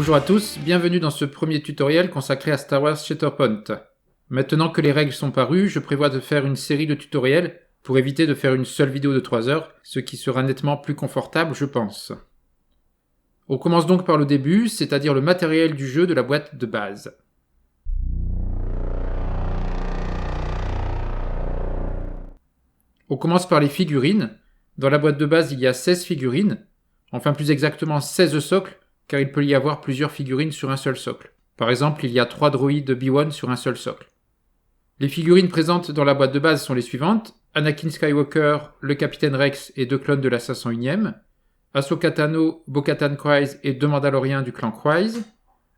Bonjour à tous, bienvenue dans ce premier tutoriel consacré à Star Wars Shatterpoint. Maintenant que les règles sont parues, je prévois de faire une série de tutoriels pour éviter de faire une seule vidéo de 3 heures, ce qui sera nettement plus confortable, je pense. On commence donc par le début, c'est-à-dire le matériel du jeu de la boîte de base. On commence par les figurines. Dans la boîte de base, il y a 16 figurines, enfin plus exactement 16 socles, car il peut y avoir plusieurs figurines sur un seul socle. Par exemple, il y a 3 droïdes B1 sur un seul socle. Les figurines présentes dans la boîte de base sont les suivantes: Anakin Skywalker, le Capitaine Rex et 2 clones de la 501e, Ahsoka Tano, Bo-Katan Kryze et 2 Mandaloriens du clan Kryze,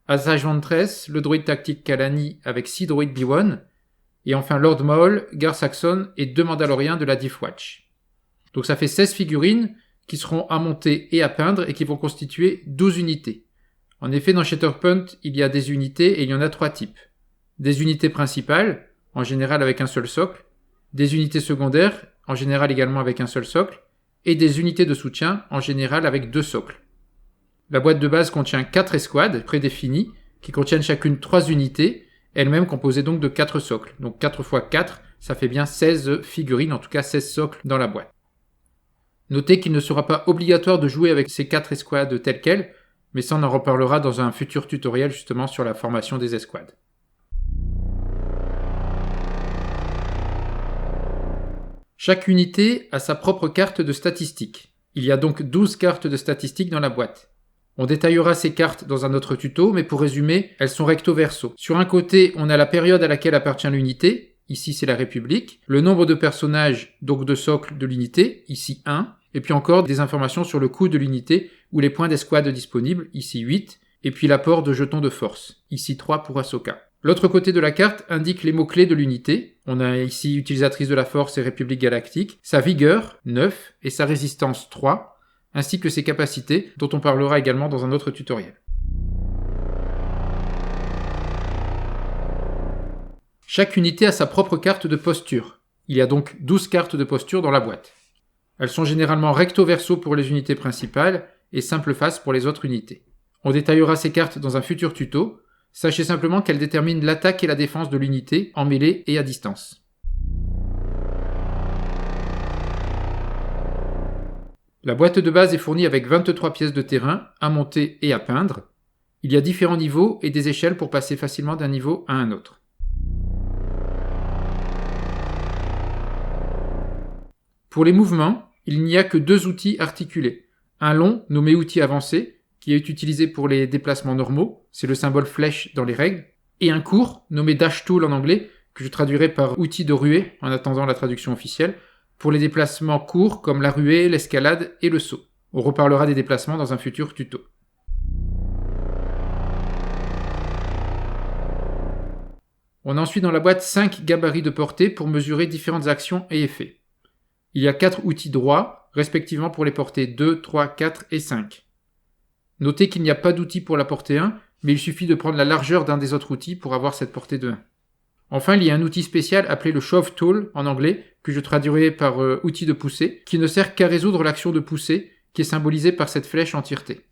Asajj Ventress, le droïde tactique Kalani avec 6 droïdes B1, et enfin Lord Maul, Gar Saxon et 2 Mandaloriens de la Death Watch. Donc ça fait 16 figurines qui seront à monter et à peindre et qui vont constituer 12 unités. En effet, dans Shatterpoint, il y a des unités et il y en a 3 types. Des unités principales, en général avec un seul socle, des unités secondaires, en général également avec un seul socle, et des unités de soutien, en général avec 2 socles. La boîte de base contient 4 escouades prédéfinies, qui contiennent chacune 3 unités, elles-mêmes composées donc de 4 socles. Donc 4 x 4, ça fait bien 16 figurines, en tout cas 16 socles dans la boîte. Notez qu'il ne sera pas obligatoire de jouer avec ces 4 escouades telles quelles, mais ça on en reparlera dans un futur tutoriel justement sur la formation des escouades. Chaque unité a sa propre carte de statistiques. Il y a donc 12 cartes de statistiques dans la boîte. On détaillera ces cartes dans un autre tuto, mais pour résumer, elles sont recto-verso. Sur un côté, on a la période à laquelle appartient l'unité, ici c'est la République, le nombre de personnages, donc de socles de l'unité, ici 1, et puis encore des informations sur le coût de l'unité ou les points d'escouade disponibles, ici 8, et puis l'apport de jetons de force, ici 3 pour Ahsoka. L'autre côté de la carte indique les mots-clés de l'unité. On a ici utilisatrice de la force et République galactique, sa vigueur, 9, et sa résistance, 3, ainsi que ses capacités, dont on parlera également dans un autre tutoriel. Chaque unité a sa propre carte de posture. Il y a donc 12 cartes de posture dans la boîte. Elles sont généralement recto-verso pour les unités principales et simple face pour les autres unités. On détaillera ces cartes dans un futur tuto. Sachez simplement qu'elles déterminent l'attaque et la défense de l'unité en mêlée et à distance. La boîte de base est fournie avec 23 pièces de terrain à monter et à peindre. Il y a différents niveaux et des échelles pour passer facilement d'un niveau à un autre. Pour les mouvements, il n'y a que 2 outils articulés. Un long, nommé outil avancé, qui est utilisé pour les déplacements normaux, c'est le symbole flèche dans les règles, et un court, nommé Dash Tool en anglais, que je traduirai par outil de ruée, en attendant la traduction officielle, pour les déplacements courts comme la ruée, l'escalade et le saut. On reparlera des déplacements dans un futur tuto. On a ensuite dans la boîte 5 gabarits de portée pour mesurer différentes actions et effets. Il y a 4 outils droits, respectivement pour les portées 2, 3, 4 et 5. Notez qu'il n'y a pas d'outil pour la portée 1, mais il suffit de prendre la largeur d'un des autres outils pour avoir cette portée de 1. Enfin, il y a un outil spécial appelé le Shove Tool en anglais, que je traduirai par outil de poussée, qui ne sert qu'à résoudre l'action de pousser, qui est symbolisée par cette flèche en tireté.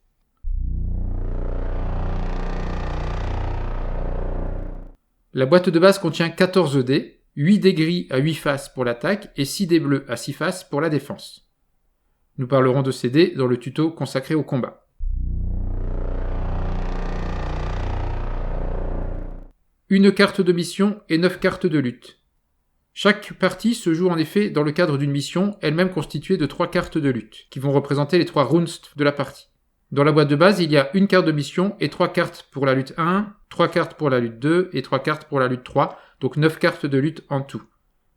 La boîte de base contient 14 dés, 8 dés gris à 8 faces pour l'attaque et 6 dés bleus à 6 faces pour la défense. Nous parlerons de ces dés dans le tuto consacré au combat. Une carte de mission et 9 cartes de lutte. Chaque partie se joue en effet dans le cadre d'une mission, elle-même constituée de 3 cartes de lutte, qui vont représenter les 3 rounds de la partie. Dans la boîte de base, il y a une carte de mission et 3 cartes pour la lutte 1, 3 cartes pour la lutte 2 et 3 cartes pour la lutte 3, donc 9 cartes de lutte en tout.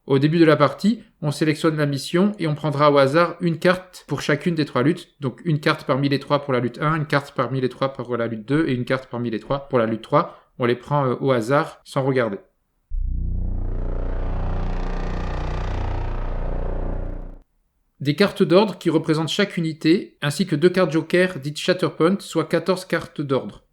Au début de la partie, on sélectionne la mission et on prendra au hasard une carte pour chacune des 3 luttes, donc une carte parmi les 3 pour la lutte 1, une carte parmi les 3 pour la lutte 2 et une carte parmi les 3 pour la lutte 3. On les prend au hasard sans regarder. Des cartes d'ordre qui représentent chaque unité, ainsi que 2 cartes joker dites Shatterpoint, soit 14 cartes d'ordre.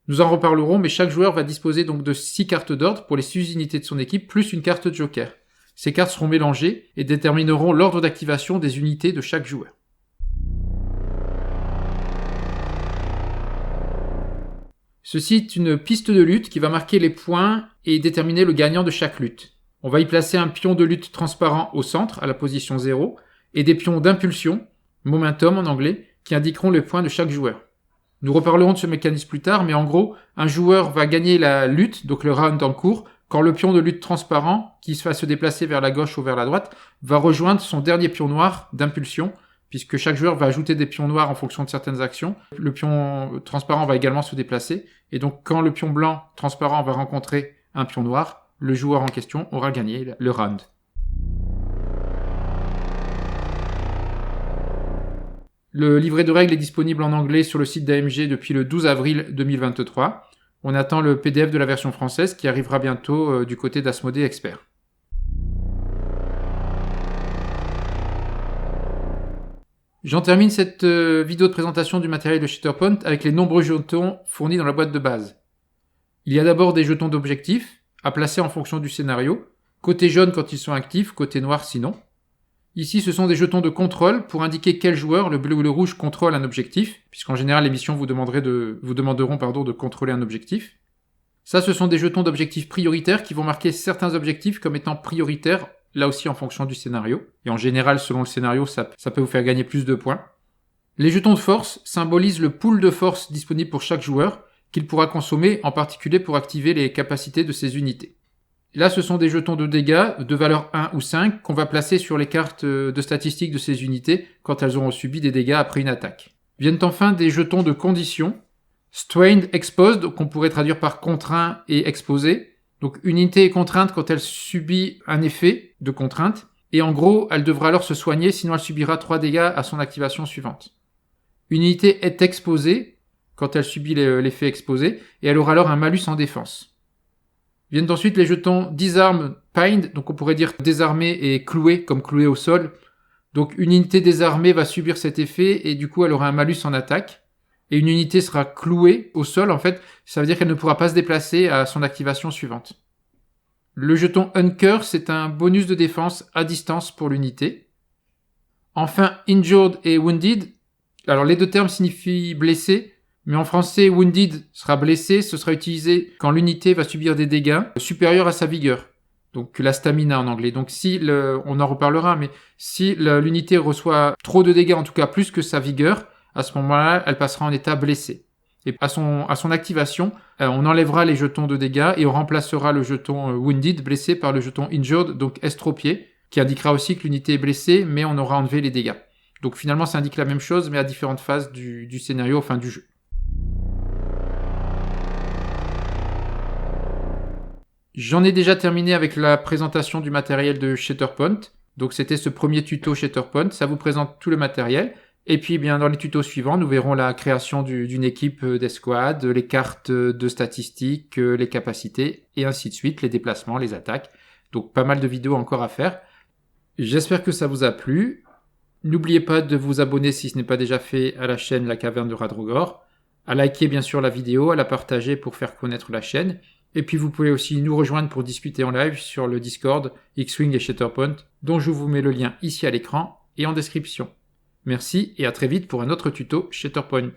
Nous en reparlerons, mais chaque joueur va disposer donc de 6 cartes d'ordre pour les 6 unités de son équipe, plus une carte de joker. Ces cartes seront mélangées et détermineront l'ordre d'activation des unités de chaque joueur. Ceci est une piste de lutte qui va marquer les points et déterminer le gagnant de chaque lutte. On va y placer un pion de lutte transparent au centre, à la position 0, et des pions d'impulsion, momentum en anglais, qui indiqueront les points de chaque joueur. Nous reparlerons de ce mécanisme plus tard, mais en gros, un joueur va gagner la lutte, donc le round en cours, quand le pion de lutte transparent, qui va se déplacer vers la gauche ou vers la droite, va rejoindre son dernier pion noir d'impulsion, puisque chaque joueur va ajouter des pions noirs en fonction de certaines actions. Le pion transparent va également se déplacer, et donc quand le pion blanc transparent va rencontrer un pion noir, le joueur en question aura gagné le round. Le livret de règles est disponible en anglais sur le site d'AMG depuis le 12 avril 2023. On attend le PDF de la version française qui arrivera bientôt du côté d'Asmodée Expert. J'en termine cette vidéo de présentation du matériel de Shatterpoint avec les nombreux jetons fournis dans la boîte de base. Il y a d'abord des jetons d'objectifs à placer en fonction du scénario, côté jaune quand ils sont actifs, côté noir sinon. Ici, ce sont des jetons de contrôle pour indiquer quel joueur, le bleu ou le rouge, contrôle un objectif, puisqu'en général, les missions vous demanderont de contrôler un objectif. Ça, ce sont des jetons d'objectifs prioritaires qui vont marquer certains objectifs comme étant prioritaires, là aussi en fonction du scénario. Et en général, selon le scénario, ça peut vous faire gagner plus de points. Les jetons de force symbolisent le pool de force disponible pour chaque joueur, qu'il pourra consommer, en particulier pour activer les capacités de ses unités. Là, ce sont des jetons de dégâts de valeur 1 ou 5 qu'on va placer sur les cartes de statistiques de ces unités quand elles auront subi des dégâts après une attaque. Viennent enfin des jetons de conditions, strained, exposed, qu'on pourrait traduire par contraint et exposé. Donc une unité est contrainte quand elle subit un effet de contrainte, et en gros, elle devra alors se soigner, sinon elle subira 3 dégâts à son activation suivante. Une unité est exposée quand elle subit l'effet exposé, et elle aura alors un malus en défense. Viennent ensuite les jetons Disarm, Pinned, donc on pourrait dire désarmé et cloué, comme cloué au sol. Donc une unité désarmée va subir cet effet et du coup elle aura un malus en attaque. Et une unité sera clouée au sol, en fait, ça veut dire qu'elle ne pourra pas se déplacer à son activation suivante. Le jeton Hunker, c'est un bonus de défense à distance pour l'unité. Enfin, Injured et Wounded. Alors les deux termes signifient blessé. Mais en français, wounded sera blessé, ce sera utilisé quand l'unité va subir des dégâts supérieurs à sa vigueur. Donc la stamina en anglais. Donc on en reparlera, mais si l'unité reçoit trop de dégâts, en tout cas plus que sa vigueur, à ce moment-là, elle passera en état blessé. Et à son activation, on enlèvera les jetons de dégâts et on remplacera le jeton wounded, blessé, par le jeton injured, donc estropié, qui indiquera aussi que l'unité est blessée, mais on aura enlevé les dégâts. Donc finalement, ça indique la même chose, mais à différentes phases du scénario, enfin du jeu. J'en ai déjà terminé avec la présentation du matériel de Shatterpoint. Donc c'était ce premier tuto Shatterpoint. Ça vous présente tout le matériel. Et puis bien dans les tutos suivants, nous verrons la création d'une équipe d'escouade, les cartes de statistiques, les capacités, et ainsi de suite, les déplacements, les attaques. Donc pas mal de vidéos encore à faire. J'espère que ça vous a plu. N'oubliez pas de vous abonner si ce n'est pas déjà fait à la chaîne La Caverne de Radrogor, à liker bien sûr la vidéo, à la partager pour faire connaître la chaîne. Et puis vous pouvez aussi nous rejoindre pour discuter en live sur le Discord, X-Wing et Shatterpoint, dont je vous mets le lien ici à l'écran et en description. Merci et à très vite pour un autre tuto Shatterpoint.